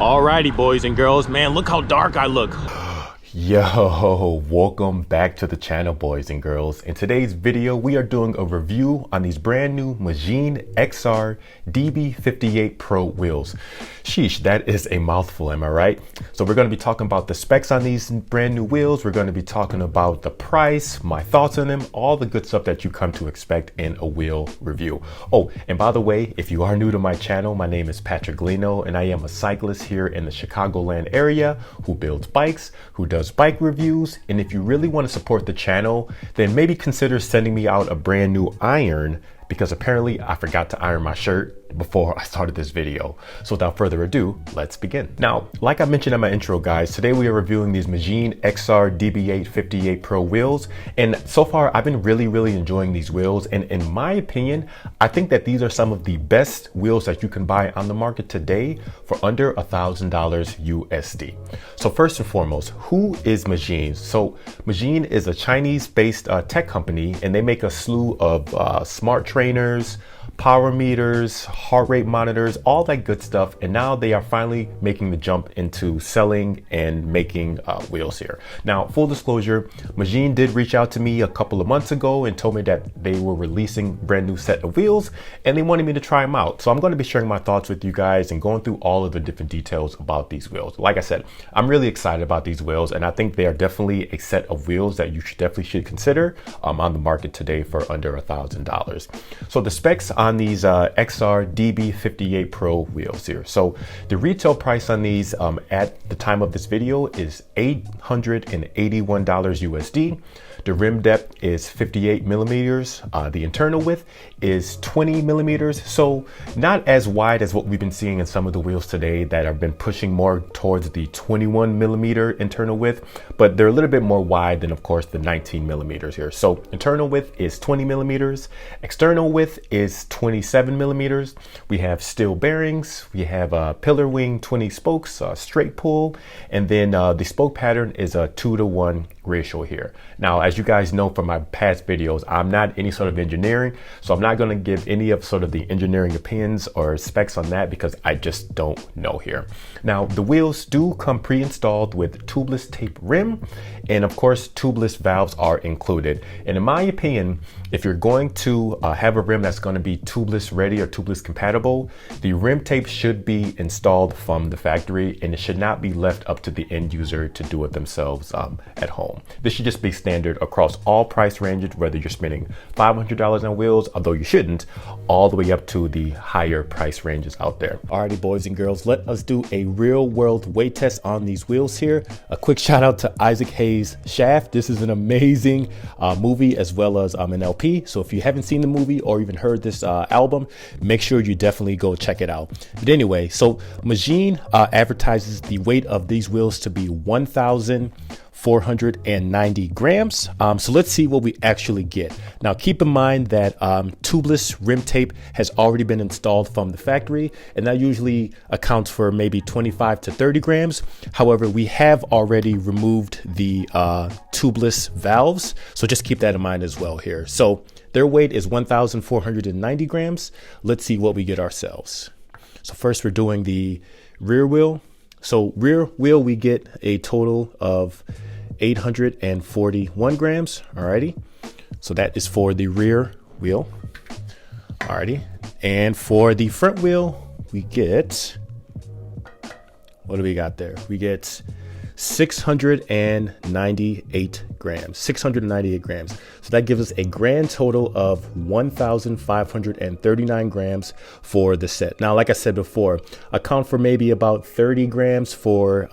Alrighty, boys and girls, man, look how dark I look. Yo, welcome back to the channel, boys and girls. In today's video, we are doing a review on these brand new Magene EXAR DB58 Pro wheels. Sheesh, that is a mouthful, am I right? So we're going to be talking about the specs on these brand new wheels. We're going to be talking about the price, my thoughts on them, all the good stuff that you come to expect in a wheel review. Oh, and by the way, if you are new to my channel, my name is Patrick Lino, and I am a cyclist here in the Chicagoland area who builds bikes, who does bike reviews. And if you really want to support the channel, then maybe consider sending me out a brand new iron, because apparently I forgot to iron my shirt before I started this video. So without further ado, let's begin. Now, like I mentioned in my intro, guys, today we are reviewing these Magene EXAR DB58 Pro wheels. And so far, I've been really enjoying these wheels. And in my opinion, I think that these are some of the best wheels that you can buy on the market today for under $1,000 USD. So first and foremost, who is Magene? So Magene is a Chinese-based tech company, and they make a slew of smart trainers, power meters, heart rate monitors, all that good stuff. And now they are finally making the jump into selling and making wheels here. Now, full disclosure, Magene did reach out to me a couple of months ago and told me that they were releasing a brand new set of wheels and they wanted me to try them out. So I'm going to be sharing my thoughts with you guys and going through all of the different details about these wheels. Like I said, I'm really excited about these wheels, and I think they are definitely a set of wheels that you definitely should consider on the market today for under $1,000. So the specs on these EXAR DB58 Pro wheels here. So the retail price on these at the time of this video is $881 USD. The rim depth is 58 millimeters. The internal width is 20 millimeters. So not as wide as what we've been seeing in some of the wheels today that have been pushing more towards the 21 millimeter internal width, but they're a little bit more wide than, of course, the 19 millimeters here. So internal width is 20 millimeters. External width is 27 millimeters. We have steel bearings. We have a pillar wing, 20 spokes, straight pull, and then the spoke pattern is a 2-to-1 ratio here. Now, as you guys know from my past videos, I'm not any sort of engineering, so I'm not going to give any of sort of the engineering opinions or specs on that because I just don't know here. Now, the wheels do come pre-installed with tubeless tape rim, and of course, tubeless valves are included. And in my opinion, if you're going to have a rim that's going to be tubeless ready or tubeless compatible, the rim tape should be installed from the factory, and it should not be left up to the end user to do it themselves at home. This should just be standard across all price ranges, whether you're spending $500 on wheels, although you shouldn't, all the way up to the higher price ranges out there. Alrighty, boys and girls, let us do a real world weight test on these wheels here. A quick shout out to Isaac Hayes' Shaft. This is an amazing movie as well as an LP. So if you haven't seen the movie or even heard this album, make sure you definitely go check it out. But anyway, so Magene advertises the weight of these wheels to be 1,490 grams. So let's see what we actually get. Now, keep in mind that tubeless rim tape has already been installed from the factory, and that usually accounts for maybe 25 to 30 grams. However, we have already removed the tubeless valves, so just keep that in mind as well here. So their weight is 1,490 grams. Let's see what we get ourselves. So first we're doing the rear wheel. So rear wheel, we get a total of 841 grams. Alrighty. So that is for the rear wheel. Alrighty. And for the front wheel, we get, what do we got there? We get 698 grams. 698 grams. So that gives us a grand total of 1,539 grams for the set. Now, like I said before, account for maybe about 30 grams for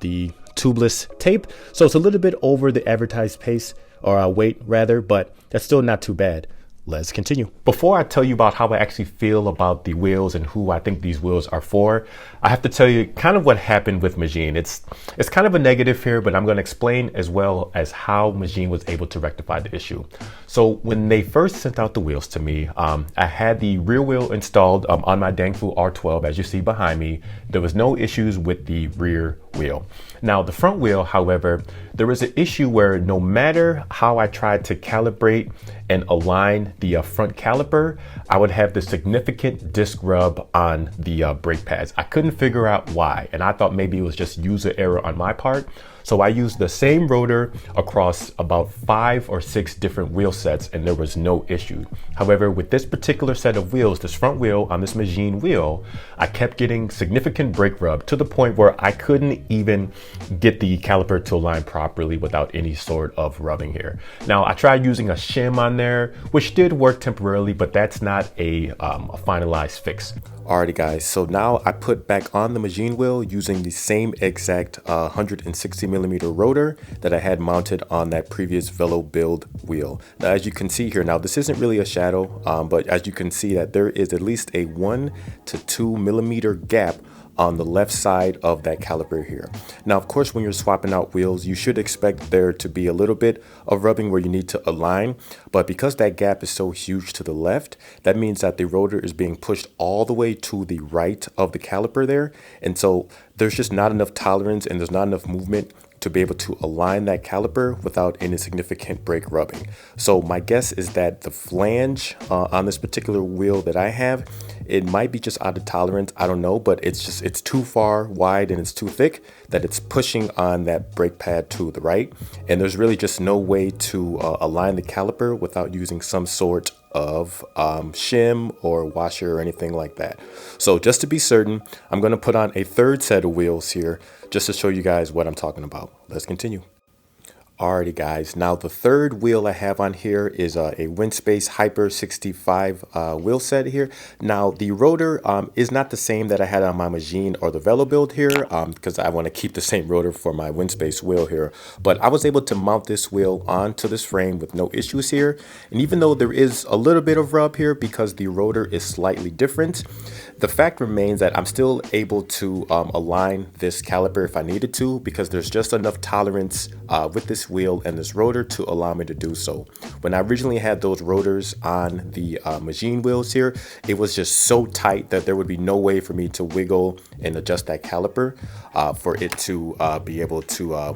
the tubeless tape. So it's a little bit over the advertised pace or weight rather, but that's still not too bad. Let's continue. Before I tell you about how I actually feel about the wheels and who I think these wheels are for, I have to tell you kind of what happened with Magene. It's kind of a negative here, but I'm going to explain as well as how Magene was able to rectify the issue. So when they first sent out the wheels to me, I had the rear wheel installed on my Dangfu R12, as you see behind me. There was no issues with the rear wheel. Now the front wheel, however, there was an issue where no matter how I tried to calibrate and align the front caliper, I would have the significant disc rub on the brake pads. I couldn't figure out why, and I thought maybe it was just user error on my part. So I used the same rotor across about 5 or 6 different wheel sets and there was no issue. However, with this particular set of wheels, this front wheel on this Magene wheel, I kept getting significant brake rub to the point where I couldn't even get the caliper to align properly without any sort of rubbing here. Now I tried using a shim on there, which did work temporarily, but that's not a finalized fix. Alrighty guys, so now I put back on the Magene wheel using the same exact 160mm rotor that I had mounted on that previous Velo build wheel. Now as you can see here, now this isn't really a shadow, but as you can see that there is at least a 1 to 2mm gap on the left side of that caliper here. Now, of course, when you're swapping out wheels, you should expect there to be a little bit of rubbing where you need to align, but because that gap is so huge to the left, that means that the rotor is being pushed all the way to the right of the caliper there, and so there's just not enough tolerance and there's not enough movement to be able to align that caliper without any significant brake rubbing. So my guess is that the flange on this particular wheel that I have, it might be just out of tolerance, I don't know, but it's too far wide and it's too thick that it's pushing on that brake pad to the right, and there's really just no way to align the caliper without using some sort of shim or washer or anything like that. So just to be certain, I'm going to put on a third set of wheels here just to show you guys what I'm talking about. Let's continue. Alrighty guys, now the third wheel I have on here is a Windspace Hyper 65 wheel set here. Now the rotor is not the same that I had on my Magene or the Velo build here, because I want to keep the same rotor for my Windspace wheel here. But I was able to mount this wheel onto this frame with no issues here. And even though there is a little bit of rub here because the rotor is slightly different, the fact remains that I'm still able to align this caliper if I needed to, because there's just enough tolerance with this wheel and this rotor to allow me to do so. When I originally had those rotors on the Magene wheels here, it was just so tight that there would be no way for me to wiggle and adjust that caliper for it to be able to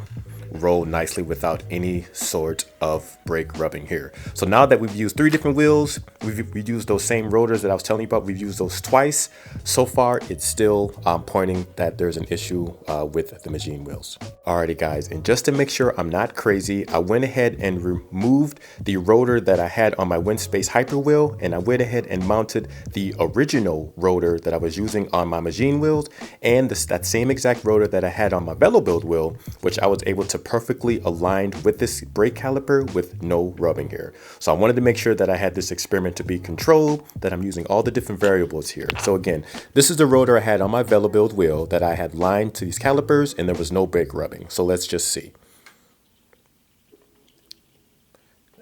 roll nicely without any sort of brake rubbing here. So now that we've used 3 different wheels, we've used those same rotors that I was telling you about, we've used those twice. So far, it's still pointing that there's an issue with the Magene wheels. Alrighty guys, and just to make sure I'm not crazy, I went ahead and removed the rotor that I had on my Windspace Hyper wheel, and I went ahead and mounted the original rotor that I was using on my Magene wheels, and that same exact rotor that I had on my Velo build wheel, which I was able to perfectly aligned with this brake caliper with no rubbing here. So I wanted to make sure that I had this experiment to be controlled, that I'm using all the different variables here. So again, this is the rotor I had on my Velo build wheel that I had lined to these calipers, and there was no brake rubbing. So let's just see.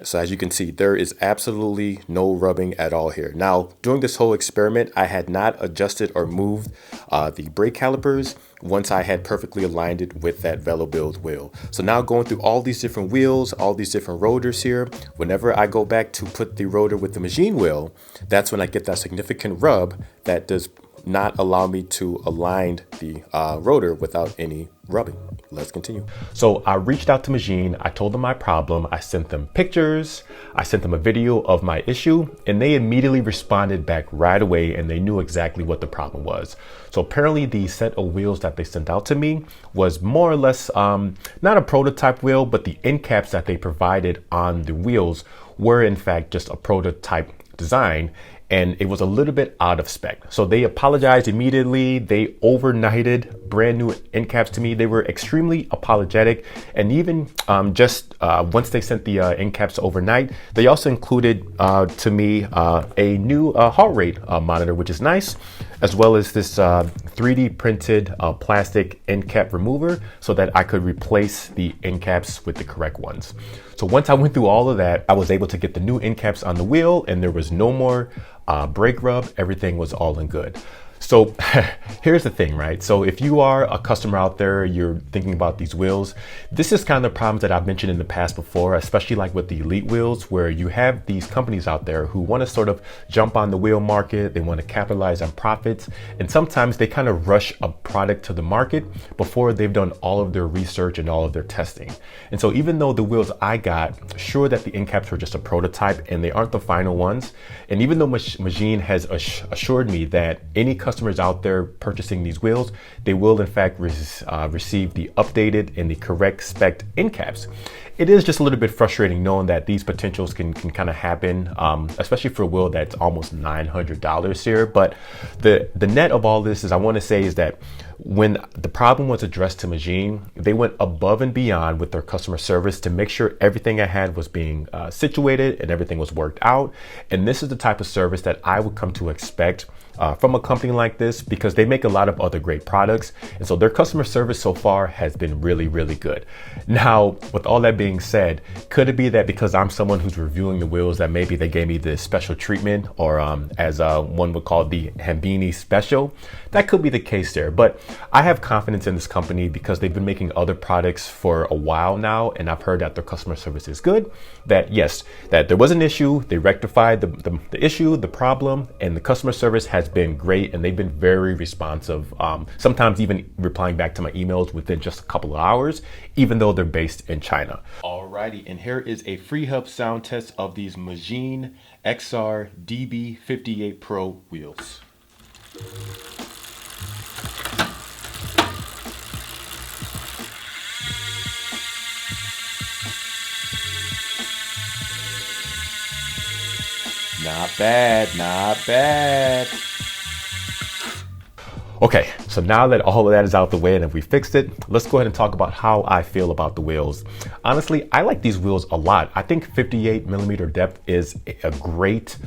So as you can see, there is absolutely no rubbing at all here. Now, during this whole experiment, I had not adjusted or moved the brake calipers once I had perfectly aligned it with that Velo build wheel. So now going through all these different wheels, all these different rotors here, whenever I go back to put the rotor with the Magene wheel, that's when I get that significant rub that does not allow me to align the rotor without any rubbing. Let's continue. So I reached out to Magene, I told them my problem, I sent them pictures, I sent them a video of my issue, and they immediately responded back right away, and they knew exactly what the problem was. So apparently the set of wheels that they sent out to me was more or less not a prototype wheel, but the end caps that they provided on the wheels were in fact just a prototype design, and it was a little bit out of spec. So they apologized immediately. They overnighted brand new end caps to me. They were extremely apologetic. And even once they sent the end caps overnight, they also included to me a new heart rate monitor, which is nice, as well as this 3D printed plastic end cap remover so that I could replace the end caps with the correct ones. So once I went through all of that, I was able to get the new end caps on the wheel, and there was no more brake rub. Everything was all in good. So here's the thing, right? So if you are a customer out there, you're thinking about these wheels, this is kind of the problems that I've mentioned in the past before, especially like with the elite wheels, where you have these companies out there who want to sort of jump on the wheel market. They want to capitalize on profits. And sometimes they kind of rush a product to the market before they've done all of their research and all of their testing. And so even though the wheels I got, sure that the end caps were just a prototype and they aren't the final ones. And even though Magene has assured me that any customers out there purchasing these wheels, they will in fact receive the updated and the correct spec end caps. It is just a little bit frustrating knowing that these potentials can kind of happen, especially for a wheel that's almost $900 here. But the net of all this is, I want to say, is that when the problem was addressed to Magene, they went above and beyond with their customer service to make sure everything I had was being situated and everything was worked out. And this is the type of service that I would come to expect from a company like this, because they make a lot of other great products. And so their customer service so far has been really, really good. Now, with all that being said, could it be that because I'm someone who's reviewing the wheels that maybe they gave me the special treatment, or as one would call the Hambini special? That could be the case there. But I have confidence in this company because they've been making other products for a while now, and I've heard that their customer service is good. That yes, that there was an issue, they rectified the issue, the problem, and the customer service has been great, and they've been very responsive, sometimes even replying back to my emails within just a couple of hours, even though they're based in China. Alrighty, and here is a Freehub sound test of these Magene EXAR DB58 Pro wheels. Not bad, not bad. Okay, so now that all of that is out the way and if we fixed it, let's go ahead and talk about how I feel about the wheels. Honestly, I like these wheels a lot. I think 58mm depth is a great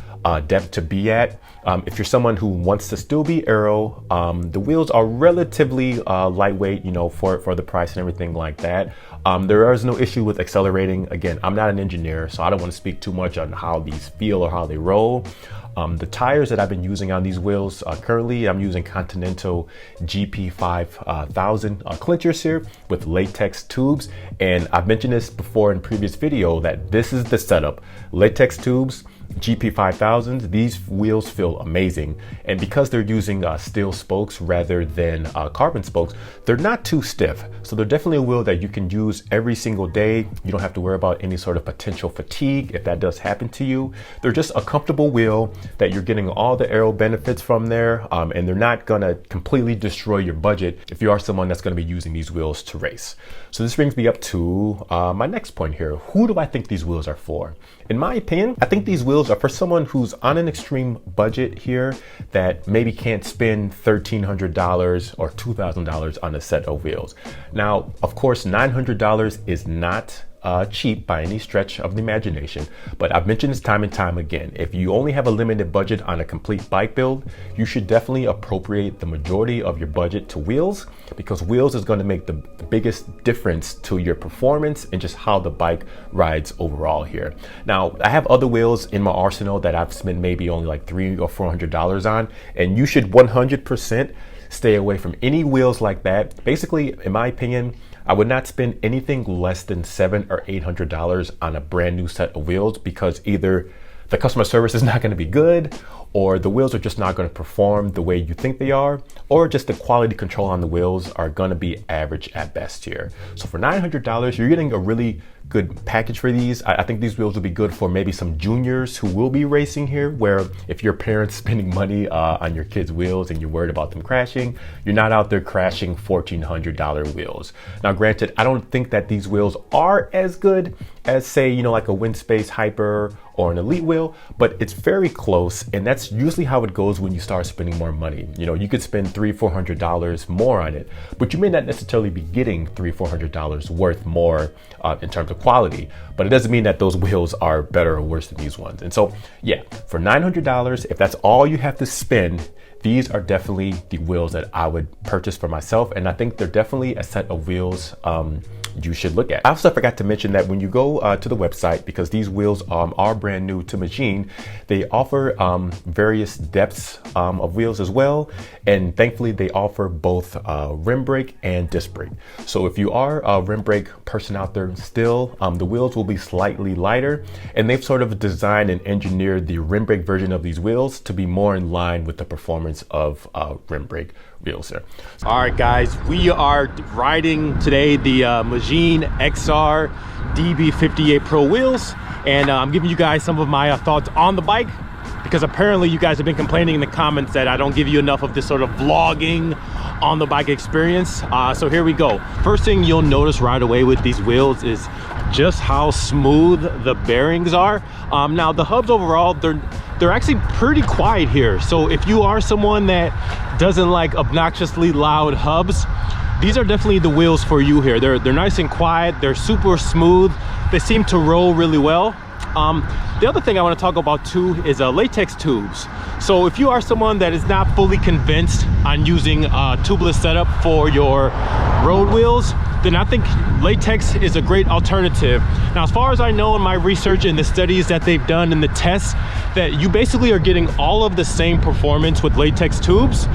depth to be at. If you're someone who wants to still be aero, the wheels are relatively lightweight, for the price and everything like that. There is no issue with accelerating. Again, I'm not an engineer, so I don't want to speak too much on how these feel or how they roll. The tires that I've been using on these wheels, currently I'm using Continental GP5000 clinchers here with latex tubes. And I've mentioned this before in previous video that this is the setup. Latex tubes, GP5000s, these wheels feel amazing. And because they're using steel spokes rather than carbon spokes, they're not too stiff. So they're definitely a wheel that you can use every single day. You don't have to worry about any sort of potential fatigue if that does happen to you. They're just a comfortable wheel that you're getting all the aero benefits from there, and they're not gonna completely destroy your budget if you are someone that's gonna be using these wheels to race. So this brings me up to my next point here. Who do I think these wheels are for? In my opinion, I think these wheels are for someone who's on an extreme budget here that maybe can't spend $1,300 or $2,000 on a set of wheels. Now, of course, $900 is not cheap by any stretch of the imagination, but I've mentioned this time and time again. If you only have a limited budget on a complete bike build, you should definitely appropriate the majority of your budget to wheels, because wheels is going to make the biggest difference to your performance and just how the bike rides overall here. Now, I have other wheels in my arsenal that I've spent maybe only like $300 or $400 on, and you should 100% stay away from any wheels like that. Basically, in my opinion, I would not spend anything less than $700 or $800 on a brand new set of wheels, because either the customer service is not going to be good, or the wheels are just not going to perform the way you think they are, or just the quality control on the wheels are going to be average at best here. So for $900, you're getting a really good package for these. I think these wheels will be good for maybe some juniors who will be racing here, where if your parents spending money on your kids' wheels and you're worried about them crashing, you're not out there crashing $1,400 wheels. Now, granted, I don't think that these wheels are as good as, say, like a Windspace Hyper or an Elite wheel, but it's very close, and that's usually how it goes when you start spending more money. You could spend $300, $400 more on it, but you may not necessarily be getting $300, $400 worth more in terms of quality, but it doesn't mean that those wheels are better or worse than these ones. And so, yeah, for $900, if that's all you have to spend, these are definitely the wheels that I would purchase for myself, and I think they're definitely a set of wheels you should look at. I also forgot to mention that when you go to the website, because these wheels are brand new to Magene, they offer various depths of wheels as well, and thankfully they offer both rim brake and disc brake. So if you are a rim brake person out there still, the wheels will be slightly lighter, and they've sort of designed and engineered the rim brake version of these wheels to be more in line with the performance of rim brake wheels here. All right, guys, we are riding today the Magene EXAR DB58 Pro wheels, and I'm giving you guys some of my thoughts on the bike, because apparently you guys have been complaining in the comments that I don't give you enough of this sort of vlogging on the bike experience. So here we go. First thing you'll notice right away with these wheels is just how smooth the bearings are. Now the hubs overall, they're actually pretty quiet here. So if you are someone that doesn't like obnoxiously loud hubs, these are definitely the wheels for you here. They're nice and quiet, they're super smooth, they seem to roll really well. The other thing I want to talk about too is latex tubes. So if you are someone that is not fully convinced on using a tubeless setup for your road wheels, then I think latex is a great alternative. Now, as far as I know in my research and the studies that they've done in the tests, that you basically are getting all of the same performance with latex tubes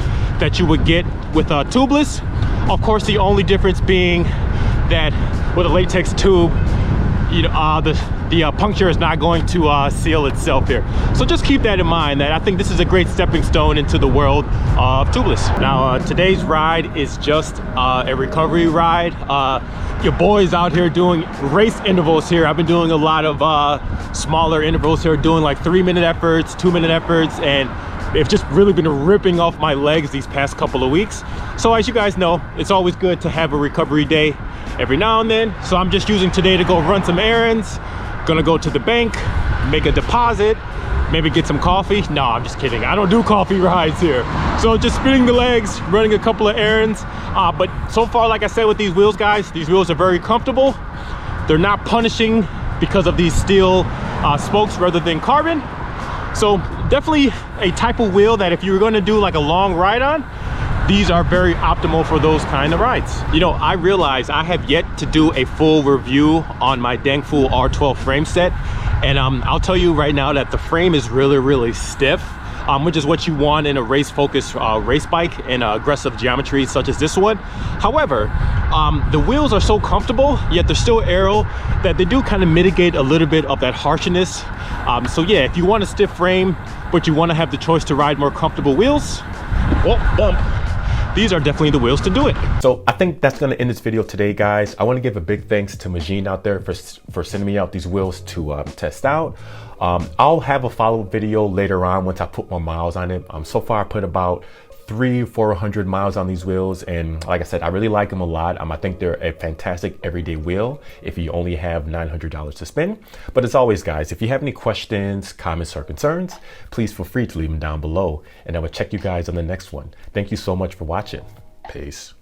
that you would get with tubeless. Of course, the only difference being that with a latex tube, you know, the puncture is not going to seal itself here. So just keep that in mind, that I think this is a great stepping stone into the world of tubeless. Now, today's ride is just a recovery ride. Your boy's out here doing race intervals here. I've been doing a lot of smaller intervals here, doing like 3-minute efforts, 2-minute efforts, and they've just really been ripping off my legs these past couple of weeks. So as you guys know, it's always good to have a recovery day every now and then. So I'm just using today to go run some errands, gonna go to the bank, make a deposit, maybe get some coffee. No, I'm just kidding. I don't do coffee rides here. So just spinning the legs, running a couple of errands. But so far, like I said, with these wheels, guys, these wheels are very comfortable. They're not punishing because of these steel spokes rather than carbon. So definitely a type of wheel that if you're gonna do like a long ride on, these are very optimal for those kind of rides. You know, I realize I have yet to do a full review on my dang fool R12 frame set. And I'll tell you right now that the frame is really stiff, which is what you want in a race-focused race bike in aggressive geometry such as this one. However, the wheels are so comfortable, yet they're still aero, that they do kind of mitigate a little bit of that harshness. So yeah, if you want a stiff frame, but you want to have the choice to ride more comfortable wheels, well, bump. These are definitely the wheels to do it. So I think that's going to end this video today, guys. I want to give a big thanks to Magene out there for sending me out these wheels to test out. I'll have a follow-up video later on once I put more miles on it. So far I put about 300-400 miles on these wheels, and like I said, I really like them a lot. I think they're a fantastic everyday wheel if you only have $900 to spend. But as always, guys, if you have any questions, comments, or concerns, please feel free to leave them down below, and I will check you guys on the next one. Thank you so much for watching. Peace.